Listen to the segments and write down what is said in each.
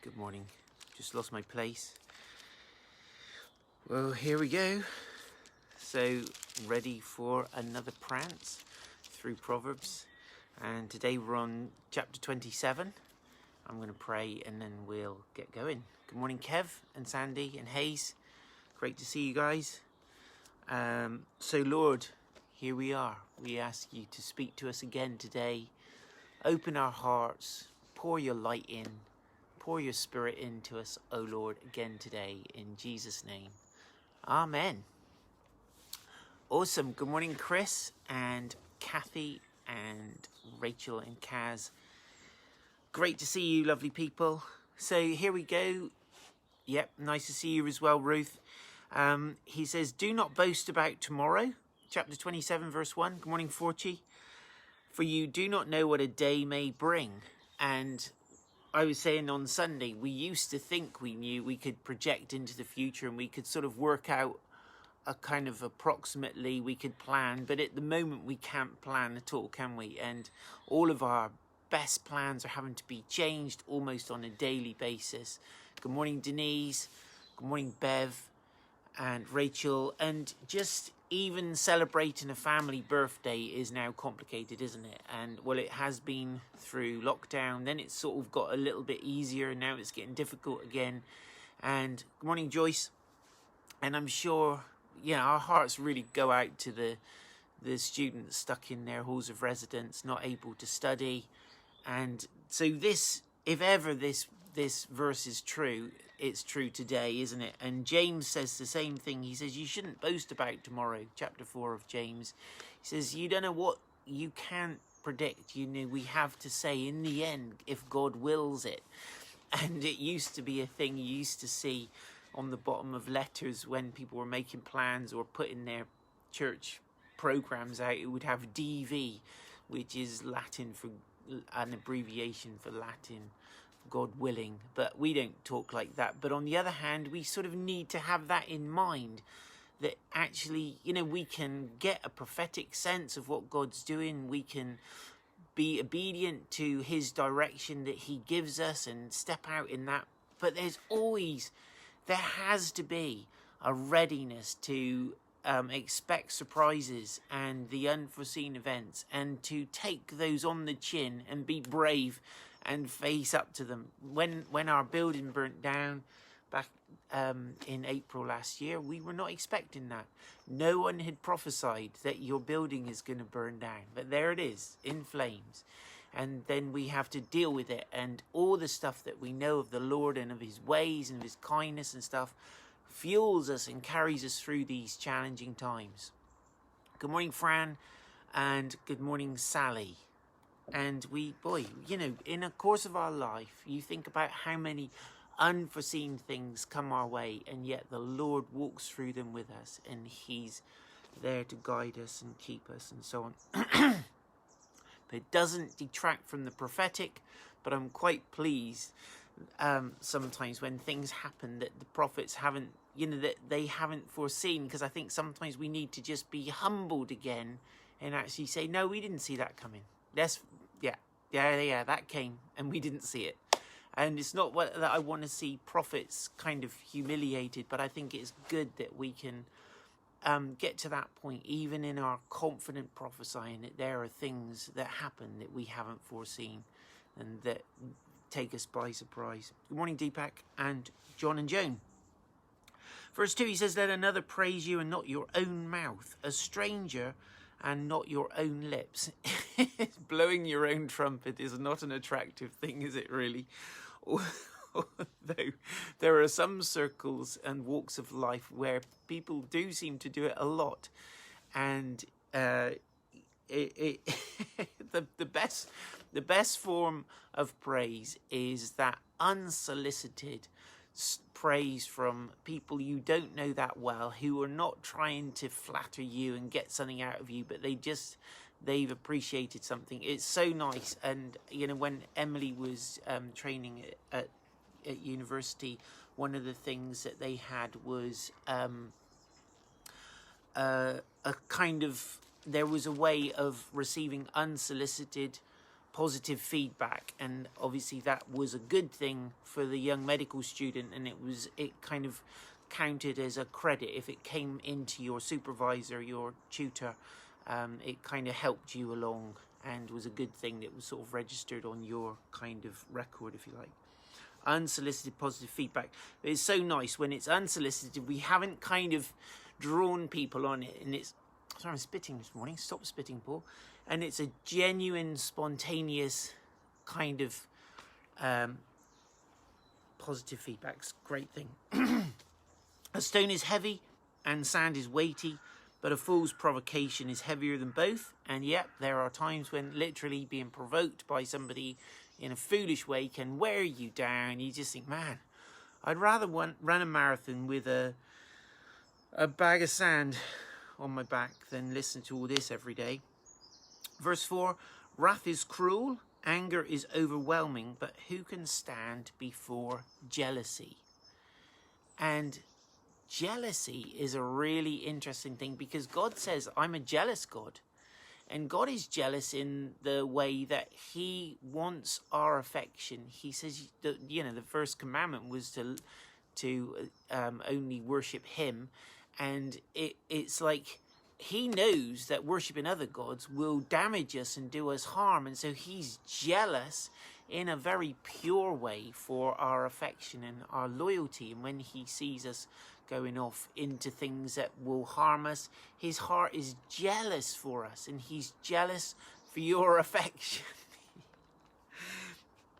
Good morning. Just lost my place. Well, here we go. So, ready for another prance through Proverbs. And today we're on chapter 27. I'm going to pray and then we'll get going. Good morning, Kev and Sandy and Hayes. Great to see you guys. So, Lord, here we are. We ask you to speak to us again today. Open our hearts. Pour your light in. Pour your spirit into us, O Lord, again today, in Jesus' name. Amen. Awesome. Good morning, Chris and Kathy and Rachel and Kaz. Great to see you, lovely people. So here we go. Yep, nice to see you as well, Ruth. He says, do not boast about tomorrow. Chapter 27, verse 1. Good morning, Forchi. For you do not know what a day may bring. And I was saying on Sunday, we used to think we knew we could project into the future and we could sort of work out a kind of approximately we could plan, but at the moment we can't plan at all, can we? And all of our best plans are having to be changed almost on a daily basis. Good morning, Denise. Good morning, Bev and Rachel. And just even celebrating a family birthday is now complicated, isn't it? And well, it has been through lockdown, then it's sort of got a little bit easier, and now it's getting difficult again. And good morning, Joyce. And I'm sure, our hearts really go out to the students stuck in their halls of residence, not able to study. And so this, if ever this verse is true, it's true today, isn't it? And James says the same thing. He says, you shouldn't boast about tomorrow. Chapter 4 of James. He says, you don't know what you can't predict. We have to say in the end, if God wills it. And it used to be a thing you used to see on the bottom of letters when people were making plans or putting their church programs out. It would have DV, which is Latin for an abbreviation for Latin, God willing. But we don't talk like that. But on the other hand, we sort of need to have that in mind, that actually, we can get a prophetic sense of what God's doing. We can be obedient to his direction that he gives us and step out in that. But there has to be a readiness to expect surprises and the unforeseen events, and to take those on the chin and be brave and face up to them. When our building burnt down back in April last year, we were not expecting that. No one had prophesied that your building is going to burn down, but there it is in flames. And then we have to deal with it, and all the stuff that we know of the Lord and of his ways and of his kindness and stuff fuels us and carries us through these challenging times. Good morning, Fran, and good morning, Sally. And in the course of our life, you think about how many unforeseen things come our way, and yet the Lord walks through them with us, and he's there to guide us and keep us and so on. But it doesn't detract from the prophetic, but I'm quite pleased sometimes when things happen that the prophets haven't, that they haven't foreseen, because I think sometimes we need to just be humbled again and actually say, no, we didn't see that coming. That came and we didn't see it. And it's not that I want to see prophets kind of humiliated, but I think it's good that we can get to that point, even in our confident prophesying, that there are things that happen that we haven't foreseen and that take us by surprise. Good morning, Deepak and John and Joan. Verse 2, he says, let another praise you and not your own mouth, a stranger and not your own lips. Blowing your own trumpet is not an attractive thing, is it really? Though there are some circles and walks of life where people do seem to do it a lot. And the best form of praise is that unsolicited praise from people you don't know that well, who are not trying to flatter you and get something out of you, but they've appreciated something. It's so nice. And when Emily was training at university, one of the things that they had was there was a way of receiving unsolicited positive feedback, and obviously that was a good thing for the young medical student, and it kind of counted as a credit if it came into your supervisor, your tutor. It kind of helped you along and was a good thing that was sort of registered on your kind of record, if you like. Unsolicited positive feedback. It's so nice when it's unsolicited. We haven't kind of drawn people on it, and it's, sorry, I'm spitting this morning. Stop spitting, Paul. And it's a genuine, spontaneous kind of positive feedback. It's a great thing. A stone is heavy and sand is weighty, but a fool's provocation is heavier than both. And yet there are times when literally being provoked by somebody in a foolish way can wear you down. You just think, man, I'd rather run a marathon with a bag of sand on my back than listen to all this every day. Verse 4, wrath is cruel, anger is overwhelming, but who can stand before jealousy? And jealousy is a really interesting thing, because God says, I'm a jealous God. And God is jealous in the way that he wants our affection. He says, that, the first commandment was to only worship him. And it's like he knows that worshiping other gods will damage us and do us harm. And so he's jealous in a very pure way for our affection and our loyalty. And when he sees us going off into things that will harm us, his heart is jealous for us, and he's jealous for your affection.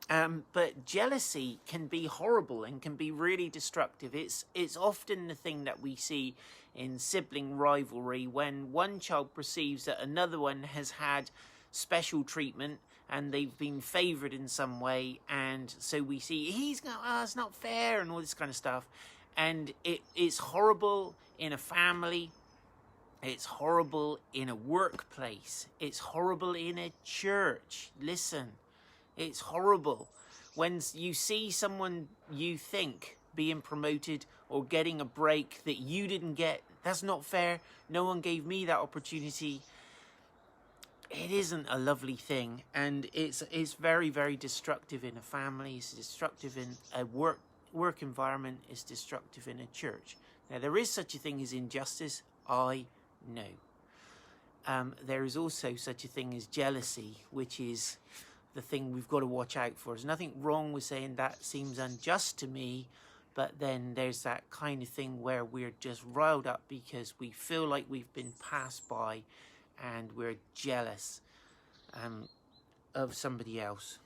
But jealousy can be horrible and can be really destructive. It's often the thing that we see in sibling rivalry, when one child perceives that another one has had special treatment and they've been favoured in some way, and so we see he's going, it's not fair, and all this kind of stuff. And it's horrible in a family. It's horrible in a workplace. It's horrible in a church. Listen, it's horrible when you see someone you think being promoted or getting a break that you didn't get. That's not fair. No one gave me that opportunity. It isn't a lovely thing, and it's very, very destructive in a family. It's destructive in a work environment. Is destructive in a church. Now, there is such a thing as injustice, I know. There is also such a thing as jealousy, which is the thing we've got to watch out for. There's nothing wrong with saying that seems unjust to me, but then there's that kind of thing where we're just riled up because we feel like we've been passed by and we're jealous of somebody else.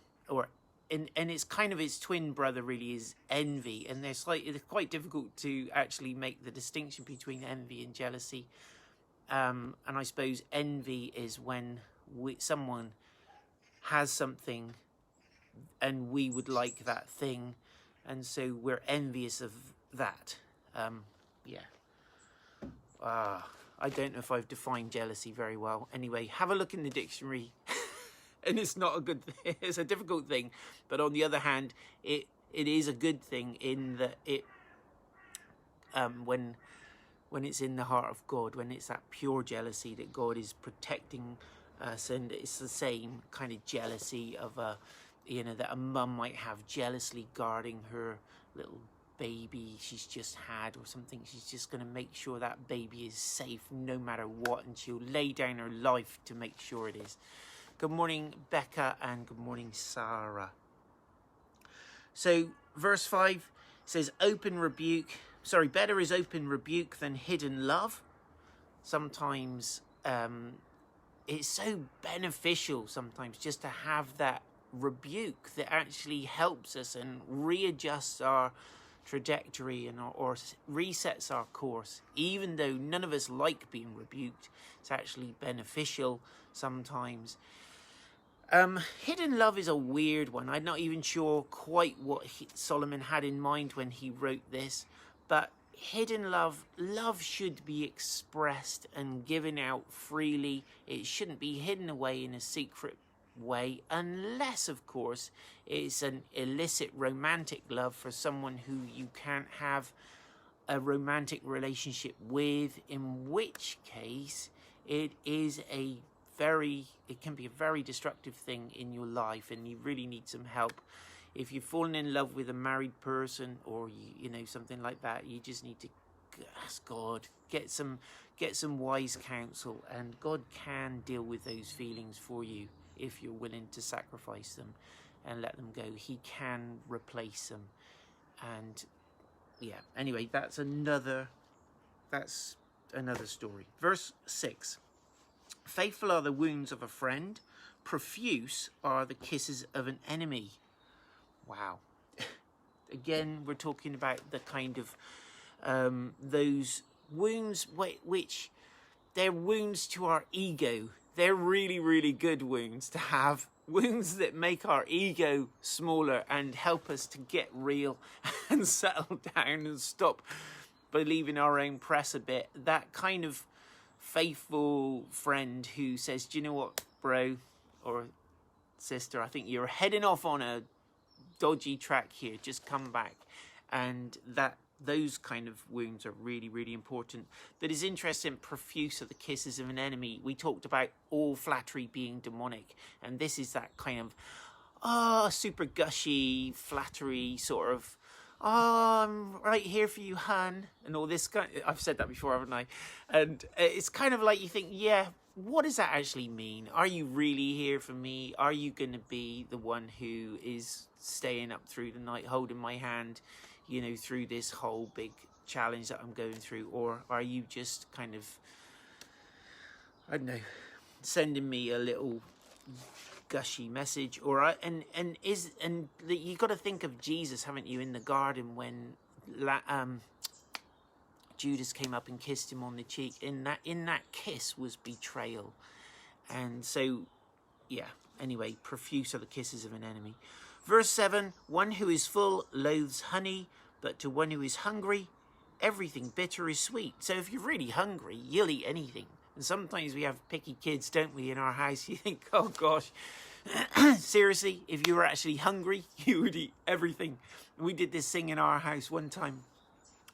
And it's kind of its twin brother, really, is envy. And it's quite difficult to actually make the distinction between envy and jealousy. And I suppose envy is when someone has something and we would like that thing, and so we're envious of that. I don't know if I've defined jealousy very well. Anyway, have a look in the dictionary. And it's not a good thing. It's a difficult thing. But on the other hand, it is a good thing in that it when it's in the heart of God, when it's that pure jealousy that God is protecting us, and it's the same kind of jealousy of that a mum might have, jealously guarding her little baby she's just had or something. She's just going to make sure that baby is safe no matter what, and she'll lay down her life to make sure it is. Good morning, Becca, and good morning, Sarah. So, verse 5 says, better is open rebuke than hidden love. Sometimes it's so beneficial sometimes just to have that rebuke that actually helps us and readjusts our trajectory and or resets our course. Even though none of us like being rebuked, it's actually beneficial sometimes. Hidden love is a weird one. I'm not even sure quite what Solomon had in mind when he wrote this, but hidden love should be expressed and given out freely. It shouldn't be hidden away in a secret way, unless, of course, it's an illicit romantic love for someone who you can't have a romantic relationship with, in which case it is a it can be a very destructive thing in your life, and you really need some help. If you've fallen in love with a married person, or you know, something like that, you just need to ask God, get some wise counsel, and God can deal with those feelings for you if you're willing to sacrifice them and let them go. He can replace them. And yeah, anyway, that's another story. Verse 6. Faithful are the wounds of a friend, profuse are the kisses of an enemy. Wow. Again, we're talking about the kind of those wounds which they're wounds to our ego. They're really, really good wounds to have. Wounds that make our ego smaller and help us to get real and settle down and stop believing our own press a bit. That kind of faithful friend who says, do you know what, bro or sister, I think you're heading off on a dodgy track here, just come back. And those kind of wounds are really, really important. That is interesting. Profuse are the kisses of an enemy. We talked about all flattery being demonic, and this is that kind of super gushy flattery sort of, I'm right here for you, hun, and all this kind. I've said that before, haven't I? And it's kind of like you think, yeah, what does that actually mean? Are you really here for me? Are you going to be the one who is staying up through the night, holding my hand, you know, through this whole big challenge that I'm going through? Or are you just kind of, I don't know, sending me a little gushy message? Or you got to think of Jesus, haven't you, in the garden when Judas came up and kissed him on the cheek. In that kiss was betrayal. And so, yeah, anyway, profuse are the kisses of an enemy. Verse 7, one who is full loathes honey, but to one who is hungry, everything bitter is sweet. So if you're really hungry, you'll eat anything. And sometimes we have picky kids, don't we, in our house? You think, oh gosh, seriously, if you were actually hungry, you would eat everything. We did this thing in our house one time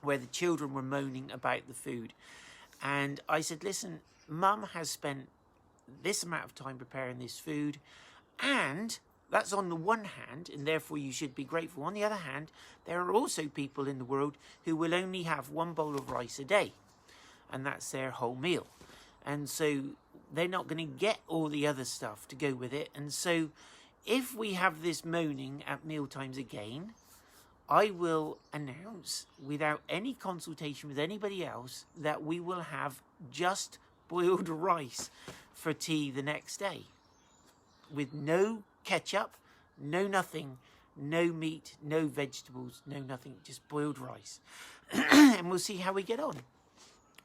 where the children were moaning about the food. And I said, listen, Mum has spent this amount of time preparing this food, and that's on the one hand, and therefore you should be grateful. On the other hand, there are also people in the world who will only have one bowl of rice a day, and that's their whole meal. And so they're not going to get all the other stuff to go with it. And so if we have this moaning at mealtimes again, I will announce, without any consultation with anybody else, that we will have just boiled rice for tea the next day, with no ketchup, no nothing, no meat, no vegetables, no nothing, just boiled rice. And we'll see how we get on.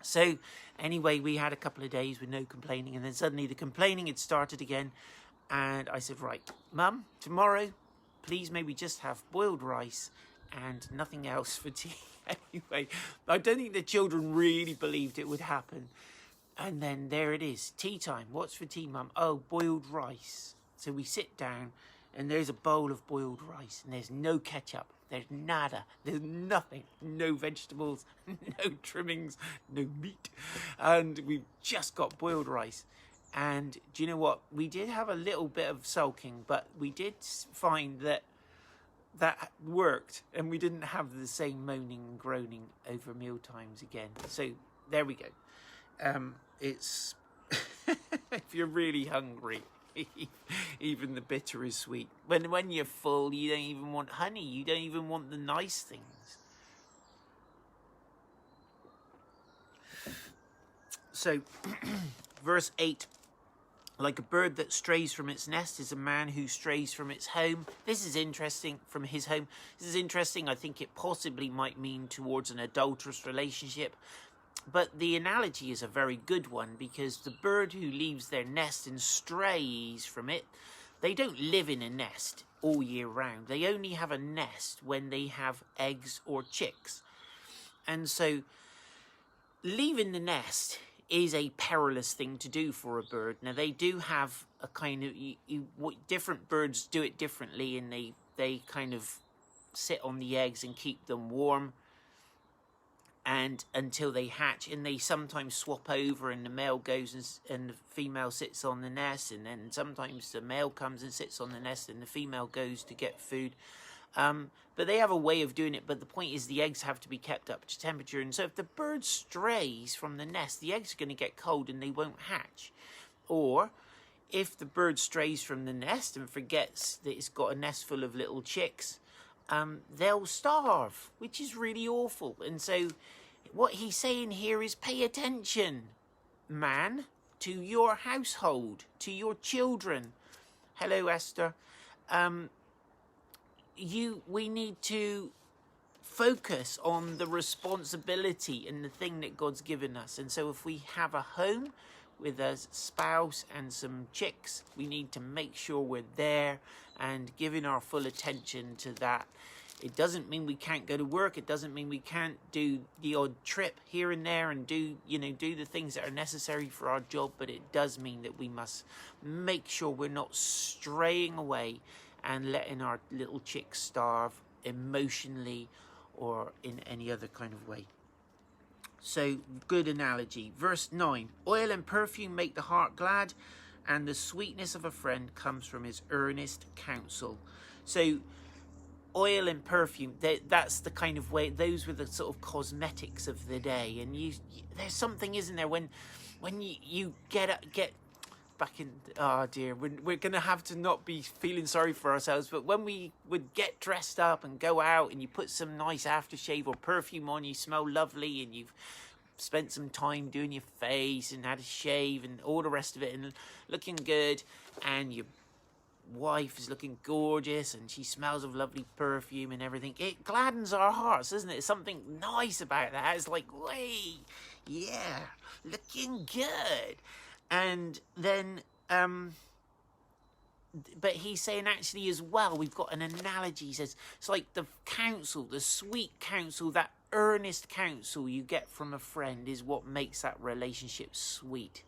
So anyway, we had a couple of days with no complaining, and then suddenly the complaining had started again. And I said, right, Mum, tomorrow, please maybe just have boiled rice and nothing else for tea. Anyway, I don't think the children really believed it would happen. And then there it is, tea time. What's for tea, Mum? Oh, boiled rice. So we sit down, and there's a bowl of boiled rice, and there's no ketchup, there's nada, there's nothing, no vegetables, no trimmings, no meat, and we've just got boiled rice. And do you know what? We did have a little bit of sulking, but we did find that worked, and we didn't have the same moaning and groaning over meal times again. So there we go. It's if you're really hungry, even the bitter is sweet. When you're full, you don't even want honey. You don't even want the nice things. So, verse 8. Like a bird that strays from its nest is a man who strays from its home. This is interesting, from his home. This is interesting. I think it possibly might mean towards an adulterous relationship. But the analogy is a very good one, because the bird who leaves their nest and strays from it, they don't live in a nest all year round. They only have a nest when they have eggs or chicks. And so leaving the nest is a perilous thing to do for a bird. Now, they do have a kind of, different birds do it differently, and they kind of sit on the eggs and keep them warm. and until they hatch, and they sometimes swap over, and the male goes and the female sits on the nest, and then sometimes the male comes and sits on the nest and the female goes to get food. But they have a way of doing it, but the point is the eggs have to be kept up to temperature, and so if the bird strays from the nest, the eggs are going to get cold and they won't hatch. Or if the bird strays from the nest and forgets that it's got a nest full of little chicks, they'll starve, which is really awful. And so what he's saying here is pay attention, man, to your household, to your children. Hello, Esther. We need to focus on the responsibility and the thing that God's given us. And so if we have a home with a spouse and some chicks, we need to make sure we're there and giving our full attention to that. It doesn't mean we can't go to work. It doesn't mean we can't do the odd trip here and there and do the things that are necessary for our job. But it does mean that we must make sure we're not straying away and letting our little chicks starve emotionally or in any other kind of way. So, good analogy. Verse 9, oil and perfume make the heart glad, and the sweetness of a friend comes from his earnest counsel. So, oil and perfume, that's the kind of way, those were the sort of cosmetics of the day. And there's something, isn't there, when you get back in, oh dear, we're going to have to not be feeling sorry for ourselves, but when we would get dressed up and go out and you put some nice aftershave or perfume on, you smell lovely, and you've spent some time doing your face and had a shave and all the rest of it and looking good, and your wife is looking gorgeous and she smells of lovely perfume and everything, it gladdens our hearts, doesn't it? There's something nice about that. It's like, way, yeah, looking good. And then, but he's saying actually as well, we've got an analogy. He says, it's like the counsel, the sweet counsel, that earnest counsel you get from a friend is what makes that relationship sweet.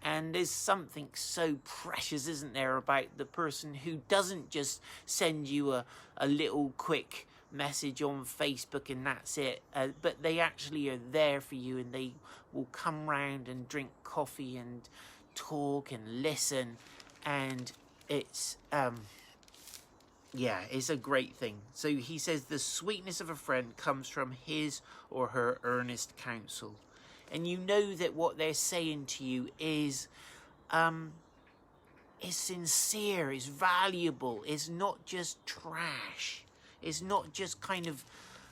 And there's something so precious, isn't there, about the person who doesn't just send you a little quick message on Facebook and that's it, but they actually are there for you, and they will come round and drink coffee and talk and listen, and it's it's a great thing. So he says the sweetness of a friend comes from his or her earnest counsel, and you know that what they're saying to you is sincere, is valuable, is not just trash. It's not just kind of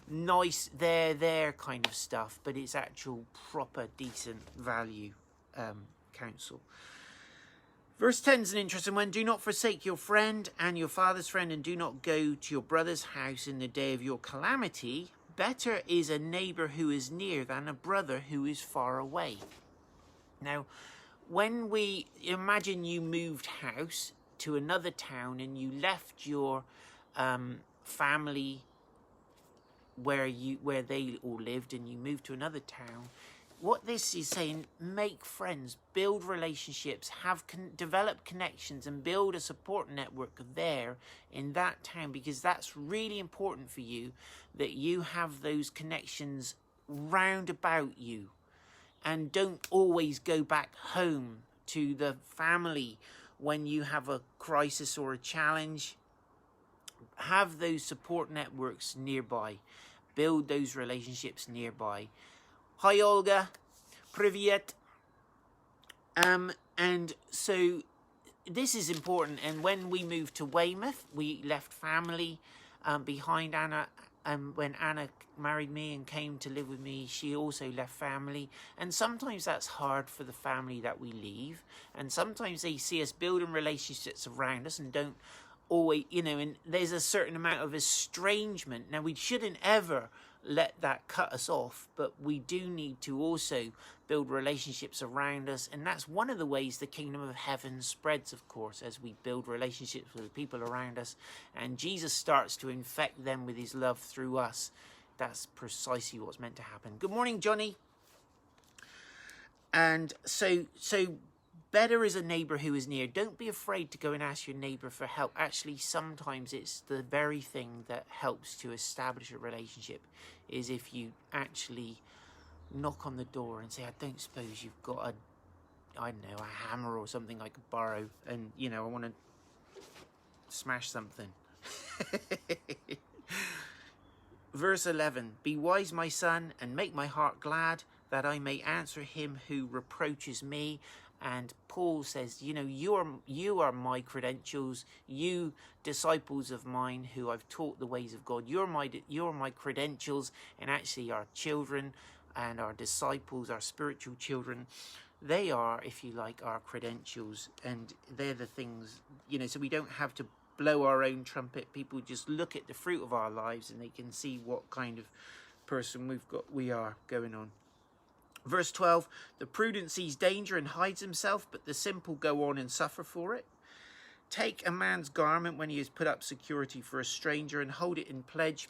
nice there kind of stuff, but it's actual proper decent value counsel. Verse 10 is an interesting one. Do not forsake your friend and your father's friend, and do not go to your brother's house in the day of your calamity. Better is a neighbor who is near than a brother who is far away. Now, when we imagine you moved house to another town and you left your family where they all lived, and you moved to another town, what this is saying, make friends, build relationships, develop connections, and build a support network there in that town, because that's really important for you, that you have those connections round about you, and don't always go back home to the family when you have a crisis or a challenge. Have those support networks nearby. Build those relationships nearby. Hi, Olga. Privyet. And so this is important. And when we moved to Weymouth, we left family behind. Anna, when Anna married me and came to live with me, she also left family. And sometimes that's hard for the family that we leave. And sometimes they see us building relationships around us and don't always, and there's a certain amount of estrangement. Now, we shouldn't ever let that cut us off, but we do need to also build relationships around us, and that's one of the ways the kingdom of heaven spreads, of course, as we build relationships with the people around us, and Jesus starts to infect them with his love through us. That's precisely what's meant to happen. Good morning, Johnny. And so better is a neighbour who is near. Don't be afraid to go and ask your neighbour for help. Actually, sometimes it's the very thing that helps to establish a relationship, is if you actually knock on the door and say, I don't suppose you've got I don't know, a hammer or something I could borrow, and, you know, I want to smash something. Verse 11, be wise, my son, and make my heart glad, that I may answer him who reproaches me. And Paul says, you know, you are my credentials, you disciples of mine who I've taught the ways of God. You're my credentials, and actually our children and our disciples, our spiritual children, they are, if you like, our credentials, and they're the things, you know, so we don't have to blow our own trumpet. People just look at the fruit of our lives and they can see what kind of person we are going on. Verse 12, the prudent sees danger and hides himself, but the simple go on and suffer for it. Take a man's garment when he has put up security for a stranger, and hold it in pledge,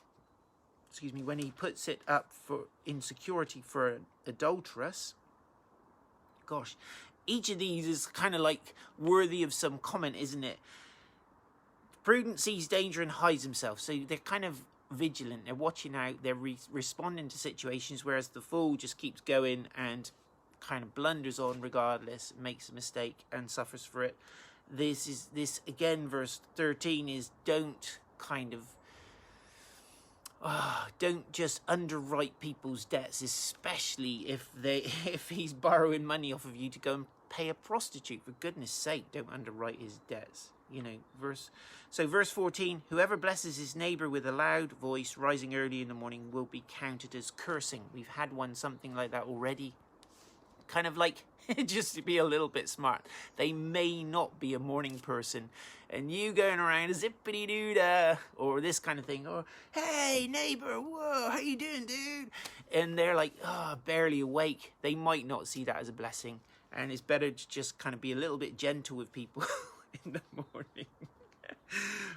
when he puts it up in security for an adulteress. Gosh, each of these is kind of like worthy of some comment, isn't it? Prudent sees danger and hides himself. So they're kind of vigilant, they're watching out, they're responding to situations, whereas the fool just keeps going and kind of blunders on regardless, makes a mistake and suffers for it. This again, verse 13 is don't just underwrite people's debts, especially if he's borrowing money off of you to go and pay a prostitute. For goodness sake, don't underwrite his debts. You know, verse 14, whoever blesses his neighbor with a loud voice rising early in the morning will be counted as cursing. We've had something like that already. Kind of like, just to be a little bit smart, they may not be a morning person, and you going around zippity doo dah or this kind of thing, or hey neighbor, whoa, how you doing, dude? And they're like, barely awake. They might not see that as a blessing, and it's better to just kind of be a little bit gentle with people in the morning.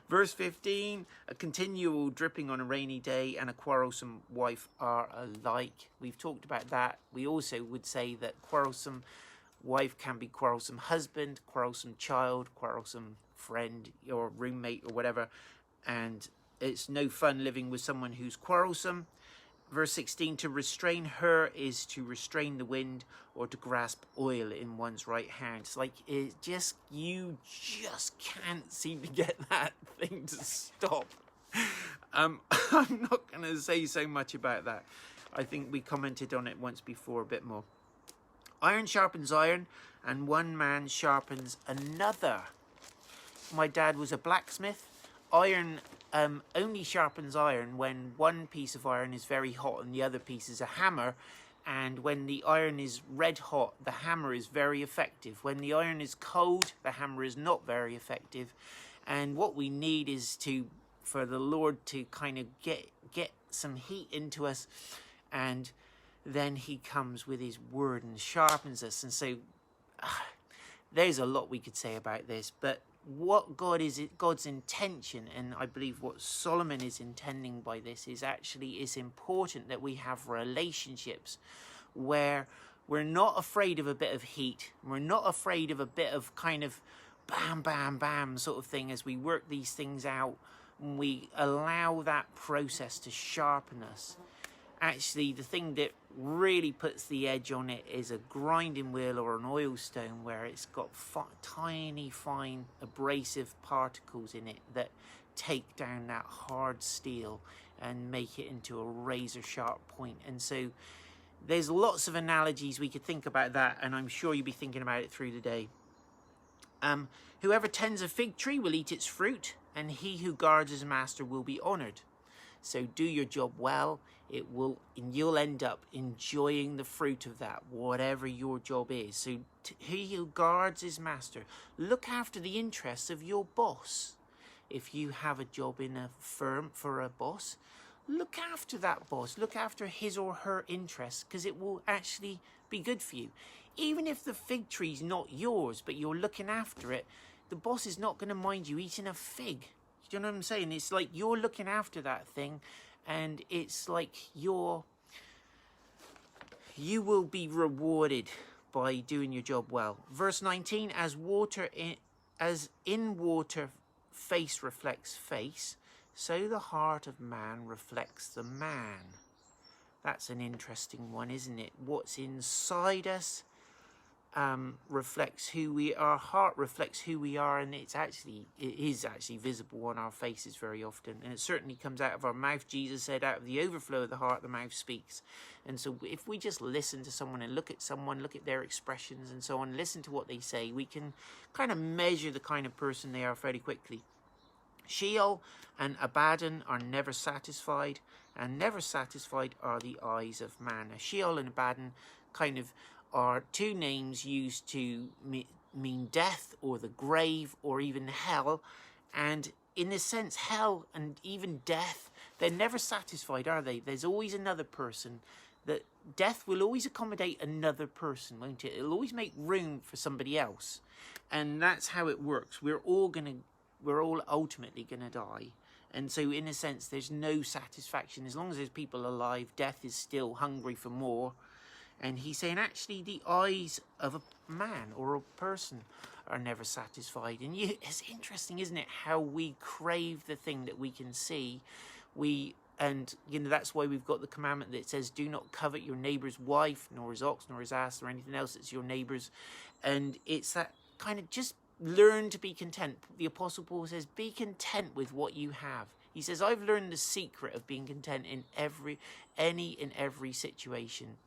Verse 15, a continual dripping on a rainy day and a quarrelsome wife are alike. We've talked about that. We also would say that quarrelsome wife can be quarrelsome husband, quarrelsome child, quarrelsome friend or roommate or whatever. And it's no fun living with someone who's quarrelsome. Verse 16, to restrain her is to restrain the wind, or to grasp oil in one's right hand. It's like you just can't seem to get that thing to stop. I'm not going to say so much about that. I think we commented on it once before a bit more. Iron sharpens iron, and one man sharpens another. My dad was a blacksmith. Iron only sharpens iron when one piece of iron is very hot and the other piece is a hammer. And when the iron is red hot, the hammer is very effective. When the iron is cold, the hammer is not very effective. And what we need is for the Lord to kind of get some heat into us, and then he comes with his word and sharpens us. And so there's a lot we could say about this, but what God's intention, and I believe what Solomon is intending by this, is actually it's important that we have relationships where we're not afraid of a bit of heat, we're not afraid of a bit of kind of bam, bam, bam sort of thing as we work these things out, and we allow that process to sharpen us. Actually, the thing that really puts the edge on it is a grinding wheel or an oil stone, where it's got tiny, fine, abrasive particles in it that take down that hard steel and make it into a razor sharp point. And so there's lots of analogies we could think about that, and I'm sure you'll be thinking about it through the day. Whoever tends a fig tree will eat its fruit, and he who guards his master will be honored. So do your job well. You'll end up enjoying the fruit of that, whatever your job is. So he who guards his master, look after the interests of your boss. If you have a job in a firm for a boss, look after that boss. Look after his or her interests, because it will actually be good for you. Even if the fig tree's not yours, but you're looking after it, the boss is not going to mind you eating a fig. Do you know what I'm saying? It's like you're looking after that thing, and it's like you will be rewarded by doing your job well. Verse 19, as in water face reflects face, so the heart of man reflects the man. That's an interesting one, isn't it? What's inside us reflects who we are. Our heart reflects who we are, and it is actually visible on our faces very often, and it certainly comes out of our mouth. Jesus said, out of the overflow of the heart the mouth speaks. And so if we just listen to someone and look at their expressions and so on, listen to what they say, we can kind of measure the kind of person they are fairly quickly. Sheol and Abaddon are never satisfied, and never satisfied are the eyes of man. Now, Sheol and Abaddon kind of are two names used to mean death or the grave or even hell. And in a sense, hell and even death, they're never satisfied, are they? There's always another person. That death will always accommodate another person, won't it? It'll always make room for somebody else. And that's how it works. We're all ultimately gonna die. And so in a sense, there's no satisfaction. As long as there's people alive, death is still hungry for more. And he's saying actually the eyes of a man or a person are never satisfied. And it's interesting, isn't it, how we crave the thing that we can see. And that's why we've got the commandment that says, do not covet your neighbour's wife, nor his ox, nor his ass, or anything else that's your neighbour's. And it's that kind of just learn to be content. The Apostle Paul says, be content with what you have. He says, I've learned the secret of being content in every situation.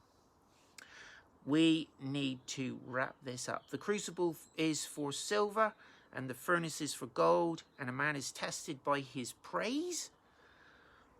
We need to wrap this up. The crucible is for silver, and the furnace is for gold, and a man is tested by his praise.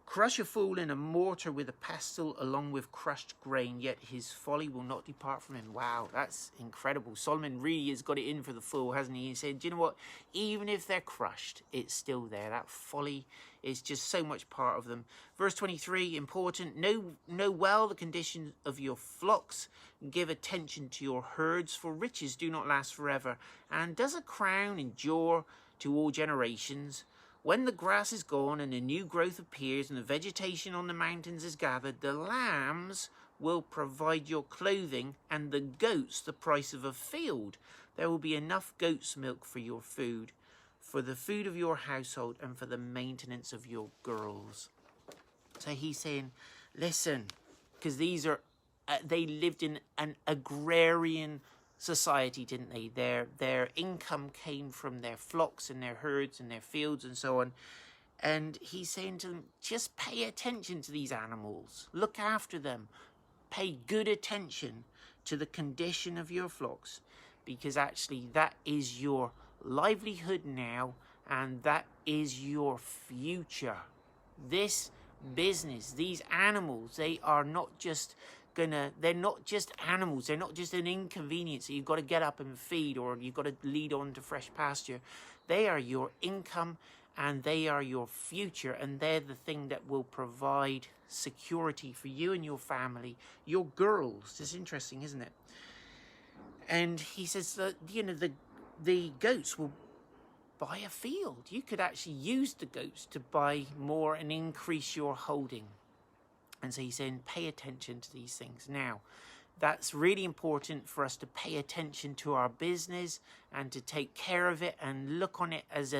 Crush a fool in a mortar with a pestle along with crushed grain, yet his folly will not depart from him. Wow, that's incredible. Solomon really has got it in for the fool, hasn't he? He said, do you know what? Even if they're crushed, it's still there. That folly is just so much part of them. Verse 23, important. Know well the condition of your flocks. Give attention to your herds, for riches do not last forever. And does a crown endure to all generations? When the grass is gone and a new growth appears and the vegetation on the mountains is gathered, the lambs will provide your clothing and the goats the price of a field. There will be enough goat's milk for your food, for the food of your household and for the maintenance of your girls. So he's saying, listen, because these are, they lived in an agrarian society, didn't they? Their income came from their flocks and their herds and their fields and so on. And he's saying to them, just pay attention to these animals. Look after them. Pay good attention to the condition of your flocks, because actually that is your livelihood now, and that is your future. This business, these animals, they are not just they're not just animals, they're not just an inconvenience that you've got to get up and feed or you've got to lead on to fresh pasture. They are your income and they are your future, and they're the thing that will provide security for you and your family, your girls. It's interesting, isn't it? And he says that, the goats will buy a field. You could actually use the goats to buy more and increase your holding. And so he's saying, pay attention to these things. Now, that's really important for us to pay attention to our business and to take care of it and look on it as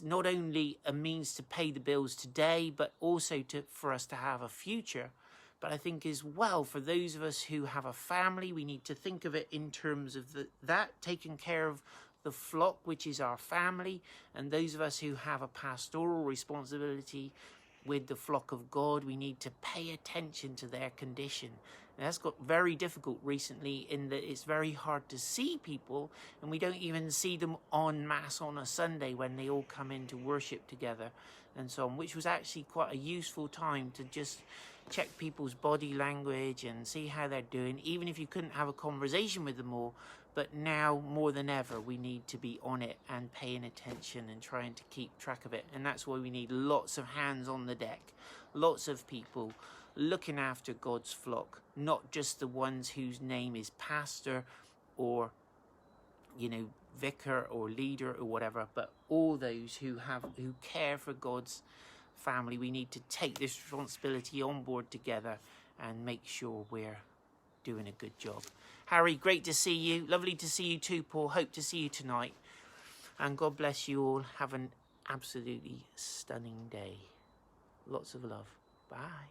not only a means to pay the bills today, but also for us to have a future. But I think as well, for those of us who have a family, we need to think of it in terms of that taking care of the flock, which is our family, and those of us who have a pastoral responsibility with the flock of God, we need to pay attention to their condition. And that's got very difficult recently in that it's very hard to see people, and we don't even see them en masse on a Sunday when they all come in to worship together and so on, which was actually quite a useful time to just check people's body language and see how they're doing, even if you couldn't have a conversation with them all. But now, more than ever, we need to be on it and paying attention and trying to keep track of it. And that's why we need lots of hands on the deck, lots of people looking after God's flock, not just the ones whose name is pastor or, vicar or leader or whatever, but all those who care for God's family. We need to take this responsibility on board together and make sure we're doing a good job. Harry, great to see you. Lovely to see you too, Paul. Hope to see you tonight. And God bless you all. Have an absolutely stunning day. Lots of love. Bye.